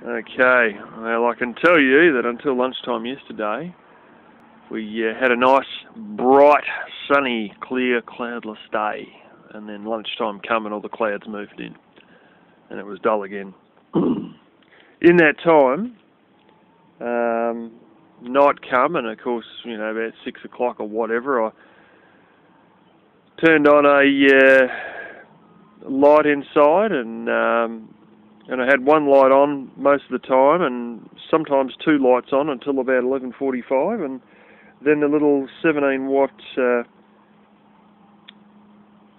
Okay, well I can tell you that until lunchtime yesterday we had a nice, bright, sunny, clear, cloudless day, and then lunchtime come and all the clouds moved in and it was dull again. In that time, night come, and of course, you know, about 6 o'clock or whatever, I turned on a light inside, and I had one light on most of the time, and sometimes two lights on until about 11:45, and then the little 17-watt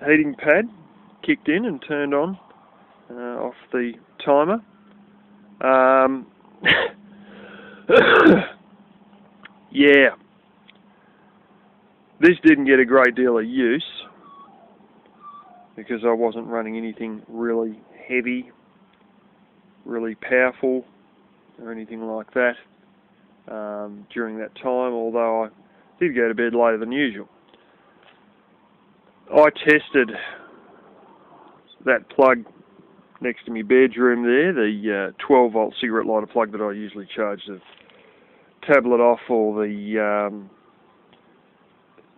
heating pad kicked in and turned on off the timer. Yeah, this didn't get a great deal of use because I wasn't running anything really heavy, really powerful or anything like that during that time, although I did go to bed later than usual. I tested that plug next to my bedroom there, the 12-volt cigarette lighter plug that I usually charge the tablet off or the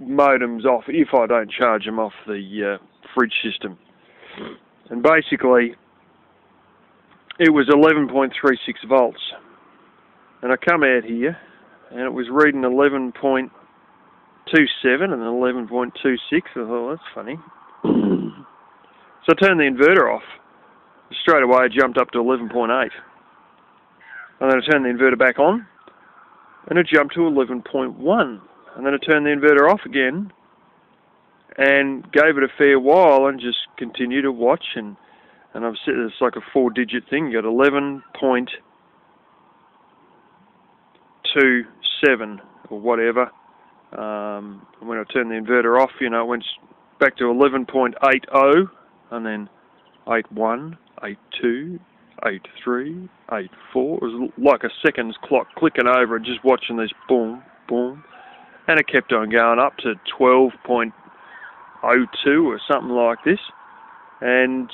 modems off if I don't charge them off the fridge system. And basically it was 11.36 volts, and I come out here and it was reading 11.27 and 11.26. I thought, that's funny. So I turned the inverter off. Straight away it jumped up to 11.8, and then I turned the inverter back on and it jumped to 11.1, and then I turned the inverter off again and gave it a fair while and just continued to watch, and I've said it's like a 4-digit thing. You got 11.27 or whatever. When I turned the inverter off, you know, it went back to 11.80, and then 81, 82, 83, 84. It was like a seconds clock clicking over and just watching this boom, boom, and it kept on going up to 12.02 or something like this, and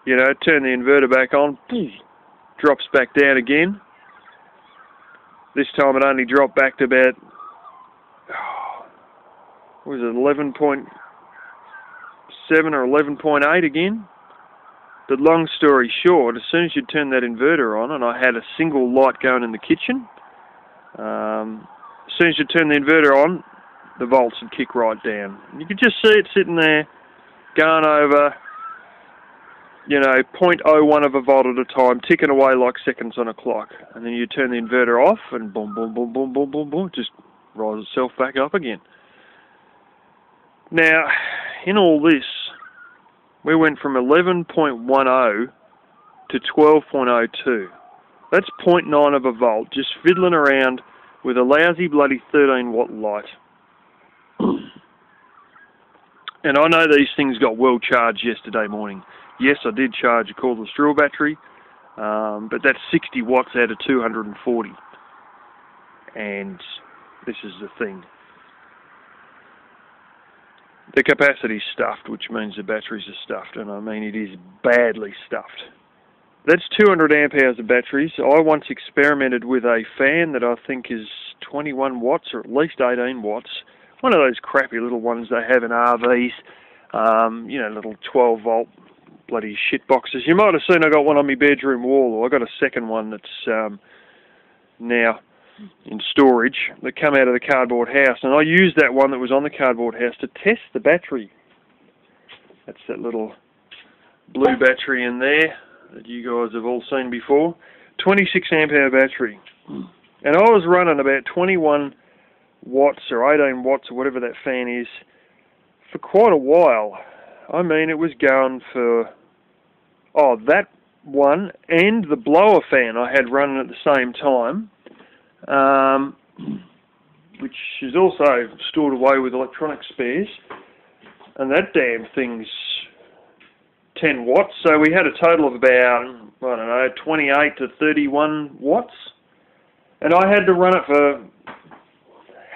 you know, turn the inverter back on, drops back down again. This time it only dropped back to about, what was it, 11.7 or 11.8 again. But long story short, as soon as you turn that inverter on, and I had a single light going in the kitchen, as soon as you turn the inverter on, the volts would kick right down. And you could just see it sitting there, going over, you know, 0.01 of a volt at a time, ticking away like seconds on a clock. And then you turn the inverter off, and boom, boom, boom, boom, boom, boom, boom, just rises itself back up again. Now, in all this, we went from 11.10 to 12.02. That's 0.9 of a volt, just fiddling around with a lousy bloody 13-watt light. And I know these things got well charged yesterday morning. Yes, I did charge a cordless drill battery, but that's 60 watts out of 240. And this is the thing. The capacity's stuffed, which means the batteries are stuffed, and I mean it is badly stuffed. That's 200 amp hours of batteries. I once experimented with a fan that I think is 21 watts or at least 18 watts. One of those crappy little ones they have in RVs, you know, little 12-volt bloody shit boxes. You might have seen I got one on my bedroom wall, or I got a second one that's now in storage that come out of the cardboard house, and I used that one that was on the cardboard house to test the battery. That's that little blue battery in there that you guys have all seen before. 26 amp hour battery, and I was running about 21 watts or 18 watts or whatever that fan is for quite a while. I mean, it was going for that one and the blower fan I had running at the same time, which is also stored away with electronic spares, and that damn thing's 10 watts, so we had a total of about, I don't know, 28 to 31 watts, and I had to run it for,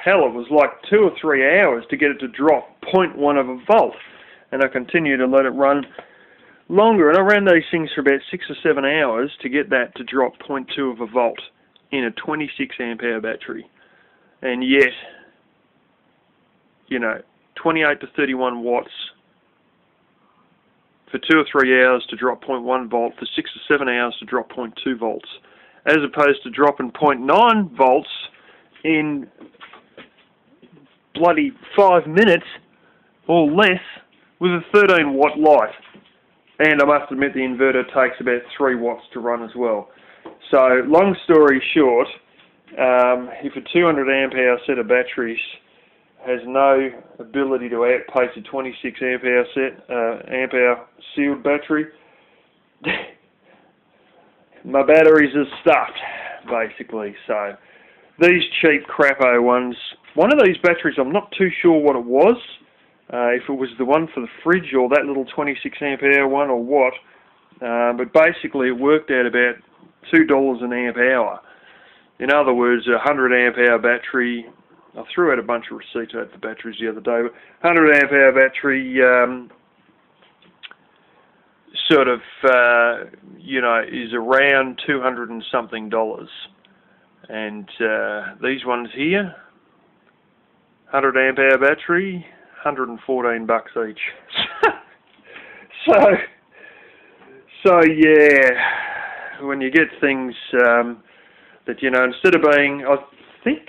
hell, it was like 2 or 3 hours to get it to drop 0.1 of a volt, and I continued to let it run longer, and I ran these things for about 6 or 7 hours to get that to drop 0.2 of a volt in a 26 amp hour battery. And yet, 28 to 31 watts for 2 or 3 hours to drop 0.1 volt, for 6 or 7 hours to drop 0.2 volts, as opposed to dropping 0.9 volts in bloody 5 minutes or less with a 13 watt light. And I must admit the inverter takes about 3 watts to run as well. So, long story short, if a 200 amp hour set of batteries has no ability to outpace a 26 amp hour sealed battery, my batteries are stuffed, basically. So, these cheap crapo ones, one of these batteries, I'm not too sure what it was, if it was the one for the fridge or that little 26 amp hour one or what, but basically it worked out about $2 an amp hour. In other words, a 100 amp hour battery, I threw out a bunch of receipts out for batteries the other day, but 100 amp hour battery is around $200 and something. And these ones here, 100 amp hour battery, $114 each. so yeah, when you get things that, instead of being, I think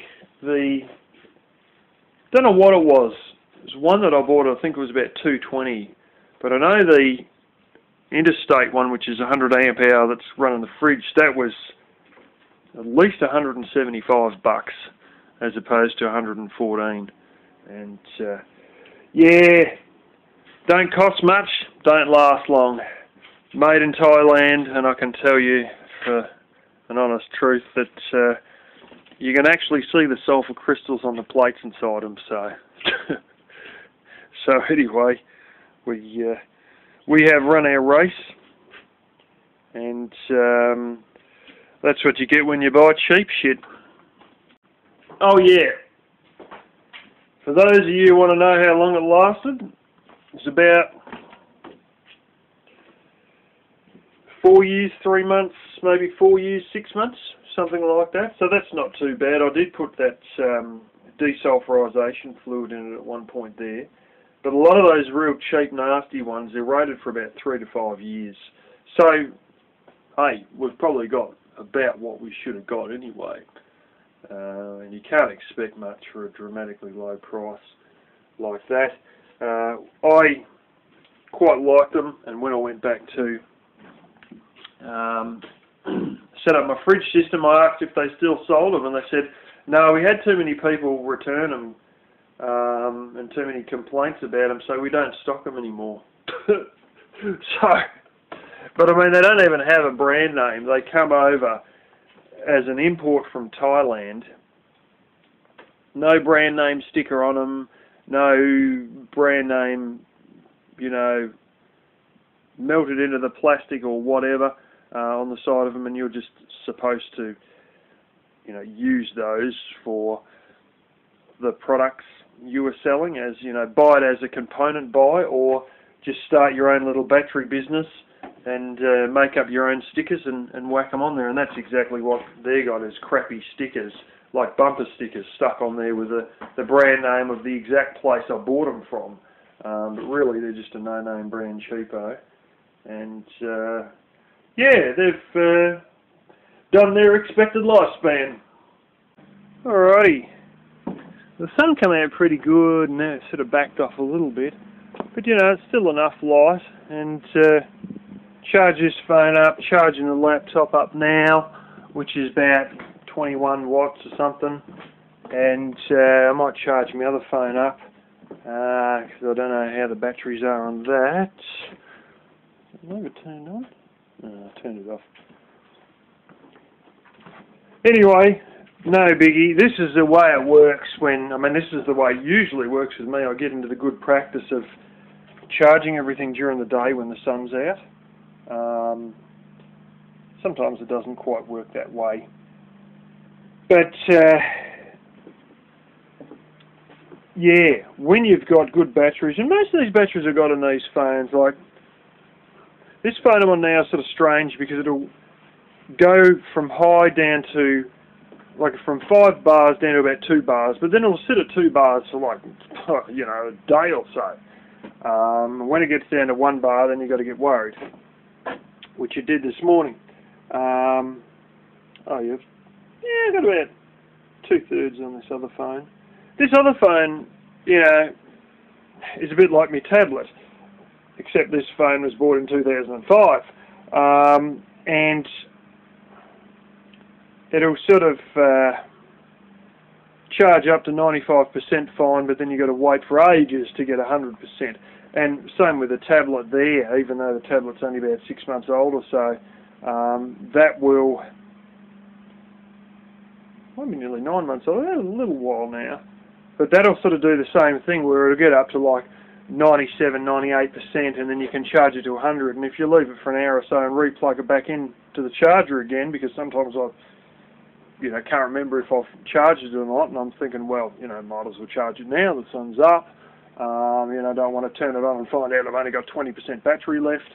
don't know what it was. It was one that I bought, I think it was about $220. But I know the Interstate one, which is 100 amp hour that's running the fridge, that was at least $175 as opposed to $114. And yeah, don't cost much, don't last long. Made in Thailand, and I can tell you for an honest truth that you can actually see the sulfur crystals on the plates inside them. So anyway, we have run our race, and that's what you get when you buy cheap shit. Oh yeah. For those of you who want to know how long it lasted, it's about 4 years, 3 months, maybe 4 years, 6 months, something like that. So that's not too bad. I did put that desulfurization fluid in it at one point there. But a lot of those real cheap, nasty ones, they're rated for about 3 to 5 years. So, hey, we've probably got about what we should have got anyway. And you can't expect much for a dramatically low price like that. I quite liked them, and when I went back to set up my fridge system, I asked if they still sold them, and they said, no, we had too many people return them and too many complaints about them, so we don't stock them anymore. But I mean, they don't even have a brand name. They come over as an import from Thailand. No brand name sticker on them, no brand name, melted into the plastic or whatever on the side of them, and you're just supposed to, use those for the products you were selling, as buy it as a component buy, or just start your own little battery business and make up your own stickers and whack them on there. And that's exactly what they got, is crappy stickers, like bumper stickers stuck on there with the brand name of the exact place I bought them from. But really, they're just a no-name brand cheapo. And yeah, they've done their expected lifespan. Alrighty. The sun came out pretty good, and now it's sort of backed off a little bit. But it's still enough light, and charge this phone up, charging the laptop up now, which is about 21 watts or something. And I might charge my other phone up, because I don't know how the batteries are on that. Have it turned on? No, I turned it off. Anyway, no biggie. This is the way it works this is the way it usually works with me. I get into the good practice of charging everything during the day when the sun's out. Sometimes it doesn't quite work that way. But, yeah, when you've got good batteries, and most of these batteries I've got in these phones, like This phone I'm on now is sort of strange because it'll go from high down to, like from 5 bars down to about 2 bars, but then it'll sit at 2 bars for like, you know, a day or so. When it gets down to 1 bar, then you've got to get worried, which it did this morning. Oh, yeah, I got about 2/3 on this other phone. This other phone, you know, is a bit like my tablet, except this phone was bought in 2005, and it'll sort of charge up to 95% fine, but then you've got to wait for ages to get 100%. And same with the tablet there, even though the tablet's only about 6 months old or so, that will, might be nearly 9 months old, a little while now, but that'll sort of do the same thing where it'll get up to like 97, 98%, and then you can charge it to 100, and if you leave it for an hour or so and re-plug it back in to the charger again, because sometimes I can't remember if I've charged it or not, and I'm thinking, well, might as well charge it now, the sun's up, I don't want to turn it on and find out I've only got 20% battery left.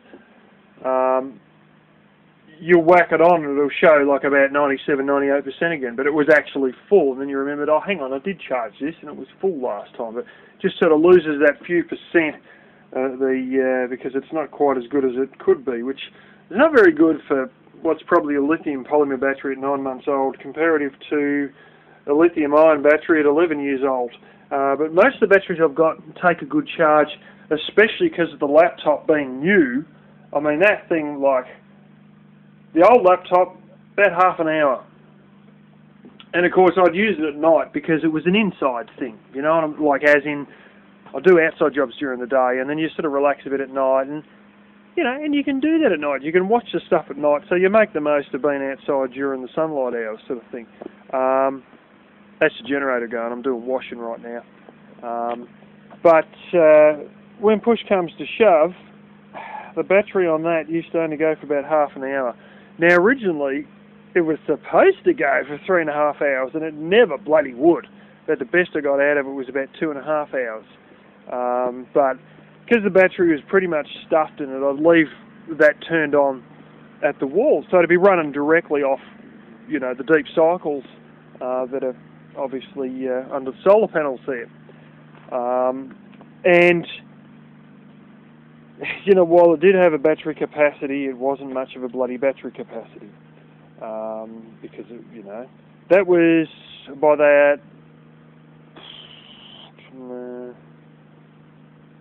You'll whack it on and it'll show like about 97, 98% again, but it was actually full, and then you remembered, oh, hang on, I did charge this and it was full last time, but just sort of loses that few percent because it's not quite as good as it could be, which is not very good for what's probably a lithium polymer battery at 9 months old comparative to a lithium ion battery at 11 years old. But most of the batteries I've got take a good charge, especially because of the laptop being new. I mean, that thing, like, the old laptop, about half an hour. And of course I'd use it at night because it was an inside thing, like as in, I do outside jobs during the day and then you sort of relax a bit at night, and and you can do that at night. You can watch the stuff at night, so you make the most of being outside during the sunlight hours, sort of thing. That's the generator going. I'm doing washing right now. But when push comes to shove, the battery on that used to only go for about half an hour. Now, originally, it was supposed to go for 3.5 hours, and it never bloody would. But the best I got out of it was about 2.5 hours. But because the battery was pretty much stuffed in it, I'd leave that turned on at the wall. So it'd be running directly off, the deep cycles that are obviously under the solar panels there. And while it did have a battery capacity, it wasn't much of a bloody battery capacity. Because, that was, by that,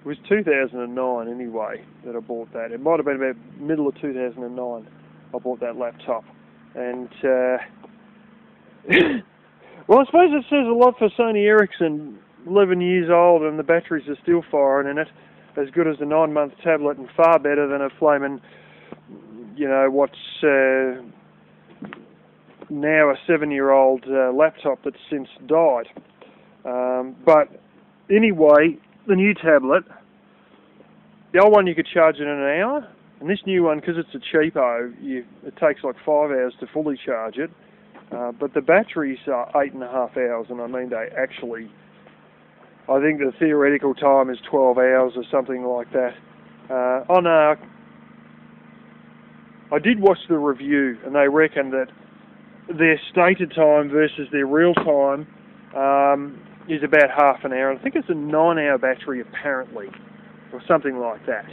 it was 2009 anyway that I bought that. It might have been about middle of 2009 I bought that laptop. And, well, I suppose it says a lot for Sony Ericsson, 11 years old, and the batteries are still firing in it. As good as a 9-month tablet and far better than a flaming, what's now a 7-year-old laptop that's since died. But anyway, the new tablet, the old one you could charge it in an hour, and this new one, because it's a cheapo, it takes like 5 hours to fully charge it. But the batteries are 8.5 hours, and I mean they actually, I think the theoretical time is 12 hours or something like that. Oh no, I did watch the review, and they reckon that their stated time versus their real time is about half an hour. I think it's a 9-hour battery apparently, or something like that.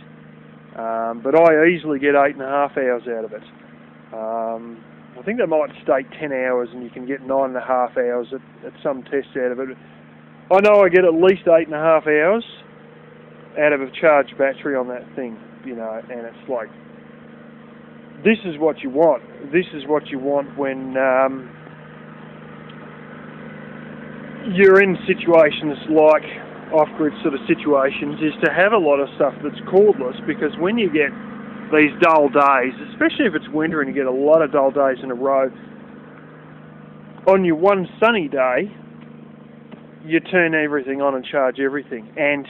But I easily get 8.5 hours out of it. I think they might state 10 hours, and you can get 9.5 hours at some tests out of it. I know I get at least 8.5 hours out of a charged battery on that thing, and it's like, this is what you want. This is what you want when you're in situations like off-grid sort of situations, is to have a lot of stuff that's cordless, because when you get these dull days, especially if it's winter and you get a lot of dull days in a row, on your one sunny day, you turn everything on and charge everything. And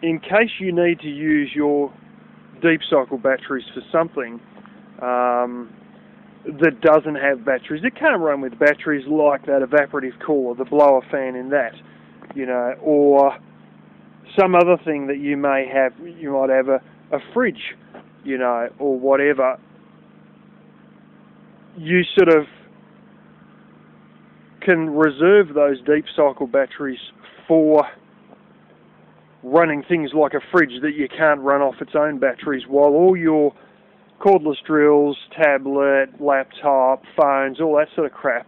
in case you need to use your deep cycle batteries for something that doesn't have batteries, it can't run with batteries like that evaporative cooler, the blower fan in that, or some other thing that you may have. You might have a fridge, you know, or whatever. You sort of can reserve those deep cycle batteries for running things like a fridge that you can't run off its own batteries, while all your cordless drills, tablet, laptop, phones, all that sort of crap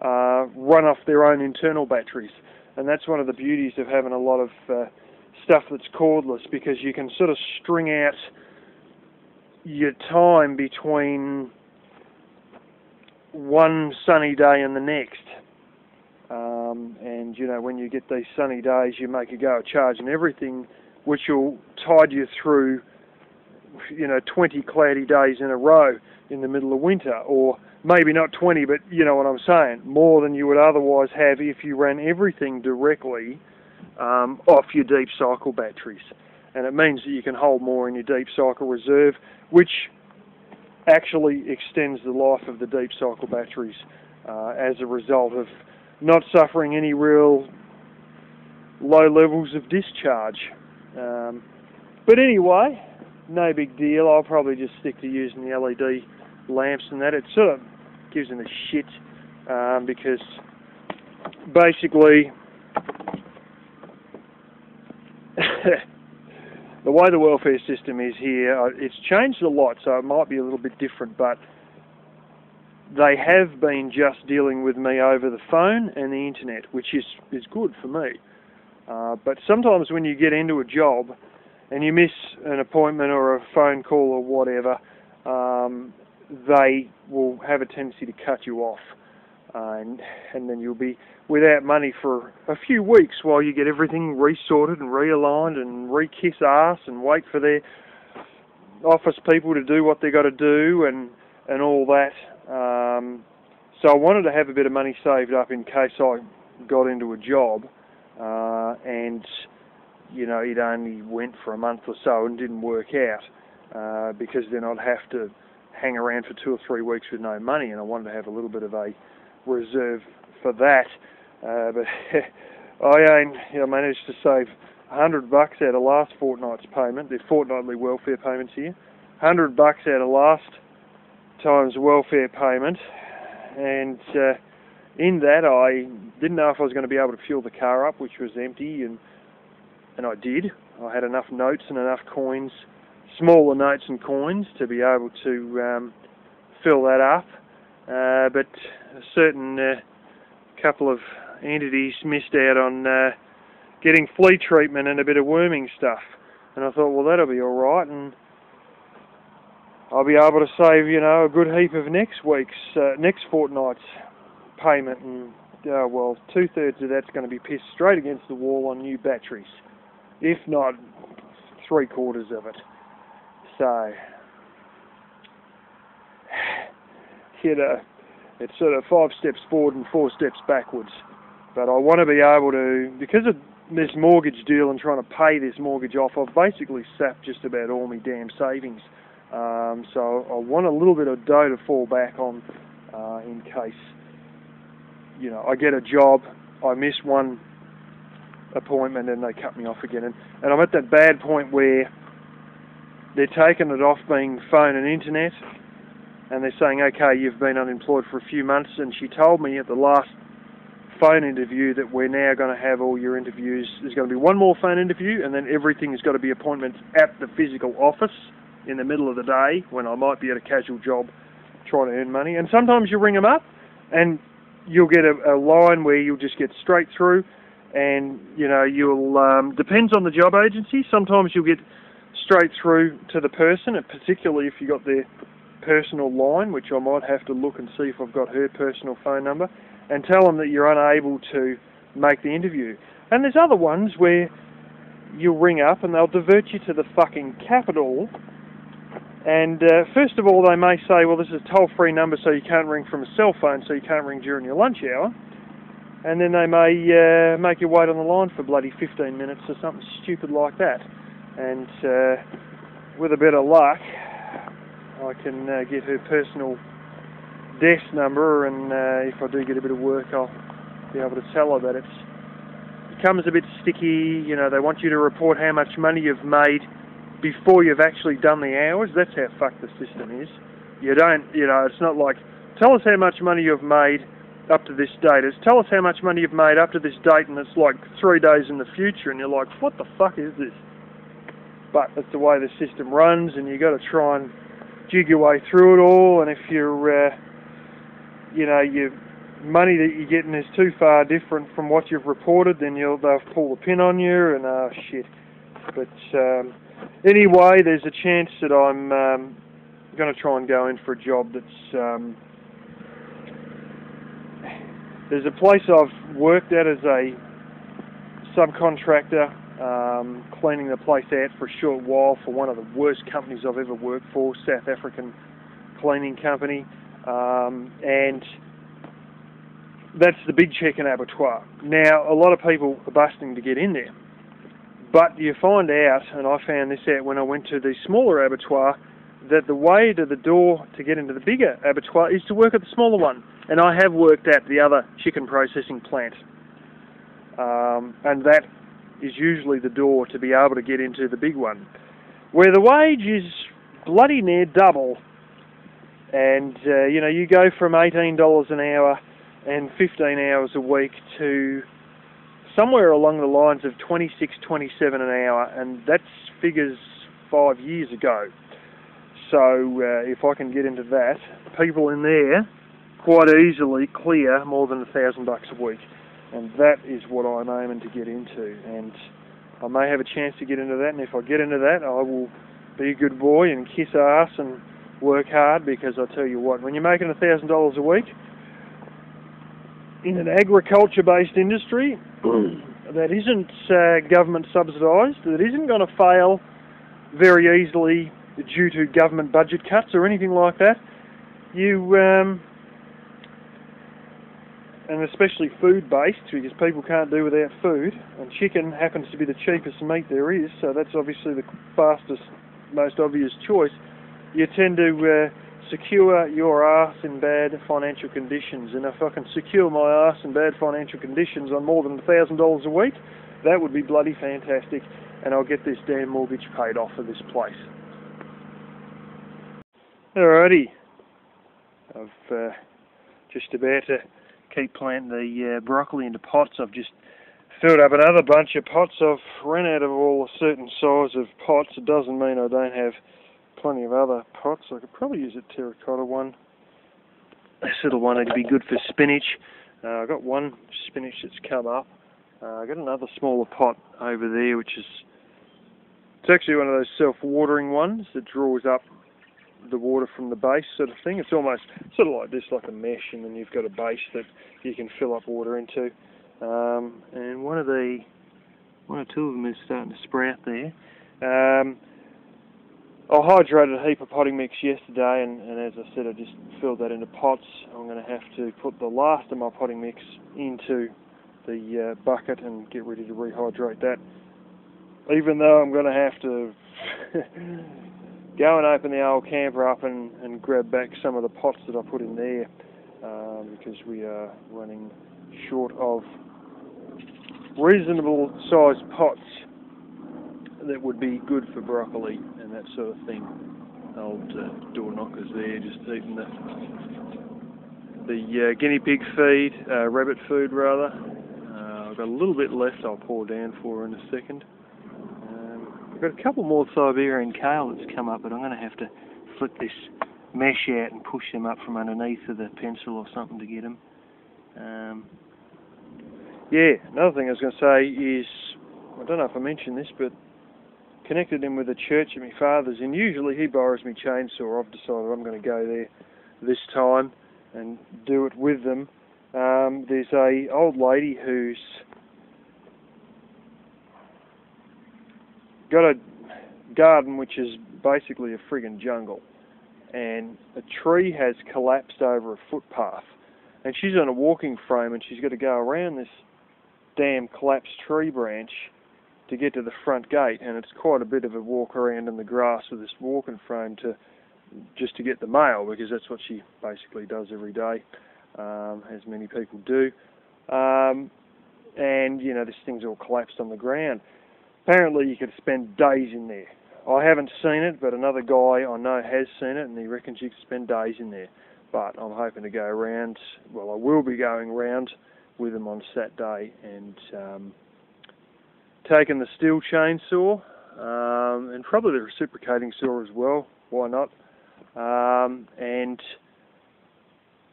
run off their own internal batteries. And that's one of the beauties of having a lot of stuff that's cordless, because you can sort of string out your time between one sunny day and the next. And, you know, when you get these sunny days, you make a go at charging everything, which will tide you through, you know, 20 cloudy days in a row in the middle of winter, or maybe not 20, but you know what I'm saying, more than you would otherwise have if you ran everything directly off your deep cycle batteries. And it means that you can hold more in your deep cycle reserve, which actually extends the life of the deep cycle batteries as a result of not suffering any real low levels of discharge. But anyway, no big deal. I'll probably just stick to using the LED lamps and that. It sort of gives them a shit because basically the way the welfare system is here, it's changed a lot, so it might be a little bit different, but they have been just dealing with me over the phone and the internet, which is good for me. But sometimes when you get into a job and you miss an appointment or a phone call or whatever, they will have a tendency to cut you off. And then you'll be without money for a few weeks while you get everything resorted and realigned and re-kiss ass and wait for their office people to do what they got to do and all that. So I wanted to have a bit of money saved up in case I got into a job and, you know, it only went for a month or so and didn't work out, because then I'd have to hang around for 2 or 3 weeks with no money, and I wanted to have a little bit of a reserve for that. But I managed to save $100 out of last fortnight's payment. They're fortnightly welfare payments here. $100 out of last time's welfare payment, and in that I didn't know if I was going to be able to fuel the car up, which was empty, and I did. I had enough notes and enough coins, smaller notes and coins, to be able to fill that up. But a certain couple of entities missed out on getting flea treatment and a bit of worming stuff. And I thought, well, that'll be all right, and I'll be able to save, you know, a good heap of next fortnight's payment. And, well, 2/3 of that's going to be pissed straight against the wall on new batteries, if not 3/4 of it. So, you know, it's sort of 5 steps forward and 4 steps backwards. But I want to be able to, because of this mortgage deal and trying to pay this mortgage off, I've basically sapped just about all my damn savings. So I want a little bit of dough to fall back on in case, you know, I get a job, I miss one appointment and they cut me off again. And I'm at that bad point where they're taking it off being phone and internet, and they're saying, okay, you've been unemployed for a few months, and she told me at the last phone interview that we're now going to have all your interviews. There's going to be one more phone interview, and then everything has got to be appointments at the physical office in the middle of the day when I might be at a casual job trying to earn money. And sometimes you ring them up and you'll get a line where you'll just get straight through, and, you know, you'll, depends on the job agency, sometimes you'll get straight through to the person, and particularly if you got their personal line, which I might have to look and see if I've got her personal phone number, and tell them that you're unable to make the interview. And there's other ones where you'll ring up and they'll divert you to the fucking capital, and first of all they may say, well, this is a toll-free number, so you can't ring from a cell phone, so you can't ring during your lunch hour. And then they may make you wait on the line for bloody 15 minutes or something stupid like that. And with a bit of luck, I can get her personal desk number, and if I do get a bit of work, I'll be able to tell her that it's comes a bit sticky. You know, they want you to report how much money you've made before you've actually done the hours. That's how fucked the system is. You don't, you know, it's not like, tell us how much money you've made up to this date. It's tell us how much money you've made up to this date, and it's like 3 days in the future, and you're like, what the fuck is this? But that's the way the system runs, and you got to try and jig your way through it all. And if you're, you know, your money that you're getting is too far different from what you've reported, then they'll pull the pin on you, and shit. But anyway, there's a chance that I'm going to try and go in for a job that's. There's a place I've worked at as a subcontractor, cleaning the place out for a short while for one of the worst companies I've ever worked for, South African cleaning company, and that's the Big Chicken Abattoir. Now, a lot of people are busting to get in there, but you find out, and I found this out when I went to the smaller abattoir, that the way to the door to get into the bigger abattoir is to work at the smaller one. And I have worked at the other chicken processing plant, and that is usually the door to be able to get into the big one, where the wage is bloody near double. And you know, you go from $18 an hour and 15 hours a week to somewhere along the lines of 26, 27 an hour, and that's figures 5 years ago. So if I can get into that, people in there quite easily clear more than $1,000 a week, and that is what I'm aiming to get into. And I may have a chance to get into that, and if I get into that, I will be a good boy and kiss ass and work hard, because I tell you what, when you're making $1,000 a week in an agriculture-based industry that isn't government subsidised, that isn't going to fail very easily due to government budget cuts or anything like that, you and especially food-based, because people can't do without food, and chicken happens to be the cheapest meat there is, so that's obviously the fastest, most obvious choice. You tend to secure your arse in bad financial conditions, and if I can secure my arse in bad financial conditions on more than $1,000 a week, that would be bloody fantastic, and I'll get this damn mortgage paid off for this place. Alrighty, I've just about to keep planting the broccoli into pots. I've just filled up another bunch of pots. I've run out of all a certain size of pots. It doesn't mean I don't have plenty of other pots. I could probably use a terracotta one. This little one would be good for spinach. I've got one spinach that's come up. I've got another smaller pot over there, which is, it's actually one of those self-watering ones that draws up the water from the base sort of thing. It's almost sort of like this, like a mesh, and then you've got a base that you can fill up water into. And one or two of them is starting to sprout there. I hydrated a heap of potting mix yesterday, and as I said, I just filled that into pots. I'm going to have to put the last of my potting mix into the bucket and get ready to rehydrate that. Even though I'm going to have to go and open the old camper up and grab back some of the pots that I put in there, because we are running short of reasonable sized pots that would be good for broccoli and that sort of thing. Old door knockers there, just eating the guinea pig feed, rabbit food rather. I've got a little bit left I'll pour down for her in a second. I've got a couple more Siberian kale that's come up, but I'm going to have to flip this mesh out and push them up from underneath with a pencil or something to get them. Yeah, another thing I was going to say is, I don't know if I mentioned this, but connected him with a church at my father's, and usually he borrows me chainsaw. I've decided I'm going to go there this time and do it with them. There's a old lady who's got a garden which is basically a friggin' jungle, and a tree has collapsed over a footpath, and she's on a walking frame, and she's got to go around this damn collapsed tree branch to get to the front gate, and it's quite a bit of a walk around in the grass with this walking frame just to get the mail, because that's what she basically does every day, as many people do. and you know, this thing's all collapsed on the ground. Apparently you could spend days in there. I haven't seen it, but another guy I know has seen it, and he reckons you could spend days in there. But I'm hoping to go around, well, I will be going around with them on Saturday and taking the steel chainsaw and probably the reciprocating saw as well, why not? And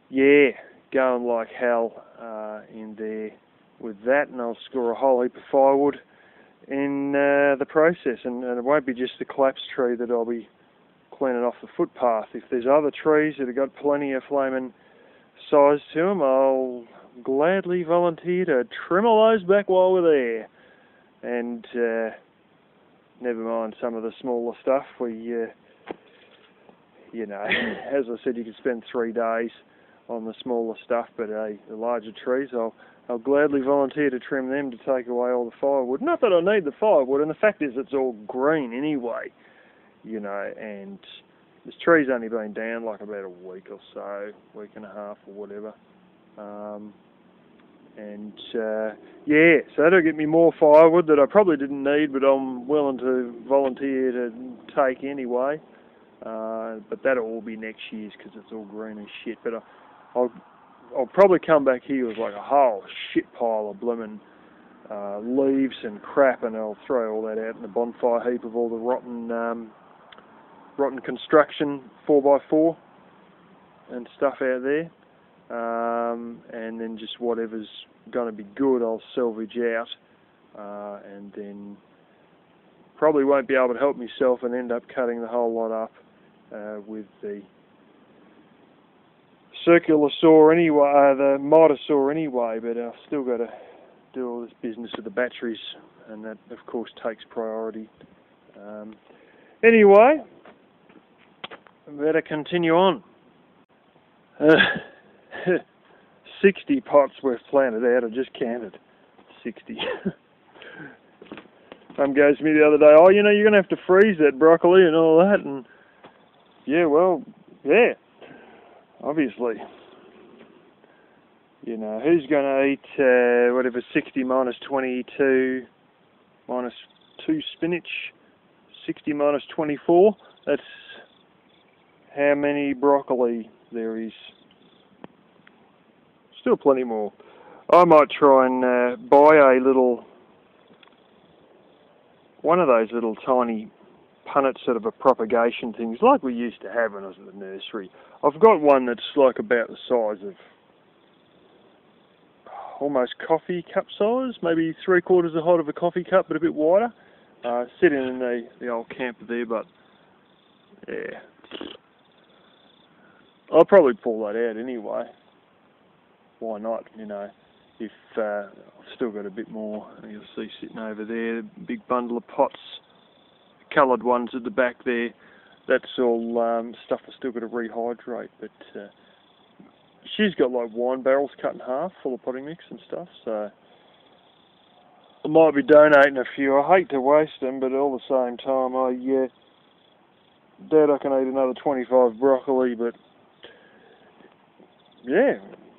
yeah, going like hell in there with that, and I'll score a whole heap of firewood in the process, and it won't be just the collapsed tree that I'll be cleaning off the footpath. If there's other trees that have got plenty of flaming size to them, I'll gladly volunteer to trim all those back while we're there. And never mind some of the smaller stuff. You know, as I said, you can spend 3 days on the smaller stuff, but the larger trees, I'll gladly volunteer to trim them to take away all the firewood. Not that I need the firewood, and the fact is it's all green anyway, you know, and this tree's only been down like about a week or so, week and a half or whatever. Yeah, so that'll get me more firewood that I probably didn't need, but I'm willing to volunteer to take anyway. But that'll all be next year's because it's all green as shit. But I'll probably come back here with like a whole shit pile of blooming leaves and crap, and I'll throw all that out in the bonfire heap of all the rotten construction 4x4 and stuff out there. And then just whatever's going to be good I'll salvage out, and then probably won't be able to help myself and end up cutting the whole lot up with the circular saw anyway, the miter saw anyway, but I've still got to do all this business with the batteries, and that of course takes priority. Anyway, I better continue on. 60 pots we've planted out. I just counted 60. Some goes to me the other day, oh, you know, you're going to have to freeze that broccoli and all that. And yeah, well, yeah, obviously. You know, who's going to eat whatever 60 minus 22 minus 2 spinach, 60 minus 24? That's how many broccoli there is. Still plenty more. I might try and buy a little, one of those little tiny punnet sort of a propagation things like we used to have when I was at the nursery. I've got one that's like about the size of almost coffee cup size, maybe 3/4 the height of a coffee cup, but a bit wider. Sitting in the old camper there, but yeah, I'll probably pull that out anyway. Why not, you know, if I've still got a bit more. You'll see sitting over there, a big bundle of pots, coloured ones at the back there. That's all stuff I've still got to rehydrate, but she's got like wine barrels cut in half full of potting mix and stuff, so I might be donating a few. I hate to waste them, but all the same time, I doubt I can eat another 25 broccoli, but yeah,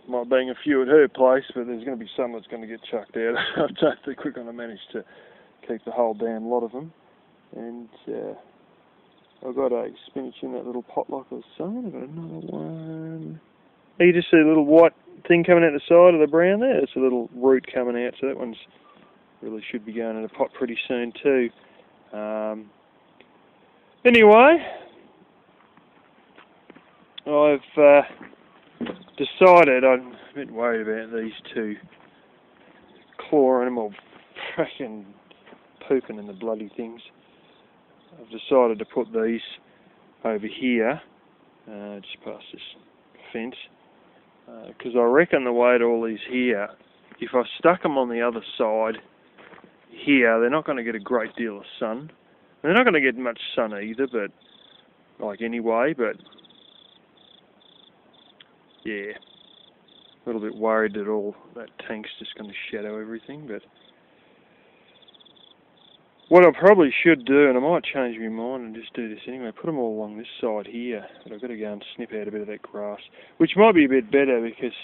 might bang a few at her place, but there's going to be some that's going to get chucked out. I don't think we're going to manage to keep the whole damn lot of them. And I've got a spinach in that little pot like I was saying. I've got another one. You just see a little white thing coming out the side of the brown there. It's a little root coming out, so that one's really should be going in a pot pretty soon too. Anyway, I've decided I'm a bit worried about these two clawing them or fucking pooping in the bloody things. I've decided to put these over here, just past this fence, because I reckon the way to all these here, if I stuck them on the other side here, they're not going to get a great deal of sun. They're not going to get much sun either, but like anyway, but yeah, a little bit worried that all that tank's just going to shadow everything, but what I probably should do, and I might change my mind and just do this anyway, put them all along this side here, but I've got to go and snip out a bit of that grass, which might be a bit better because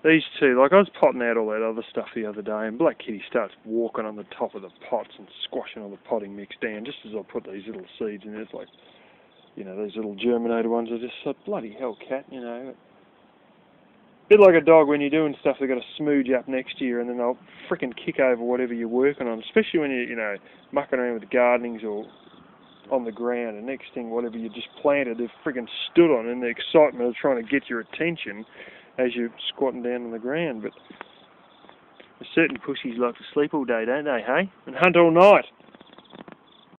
these two, like I was potting out all that other stuff the other day, and Black Kitty starts walking on the top of the pots and squashing all the potting mix down just as I put these little seeds in. It's like, you know, these little germinator ones are just so bloody hell, cat, you know. Bit like a dog when you're doing stuff, they've got to smooge up next year, and then they'll frickin' kick over whatever you're working on, especially when you're, you know, mucking around with gardenings or on the ground, and next thing, whatever you just planted, they've friggin' stood on in the excitement of trying to get your attention as you're squatting down on the ground. But certain pussies like to sleep all day, don't they, hey? And hunt all night.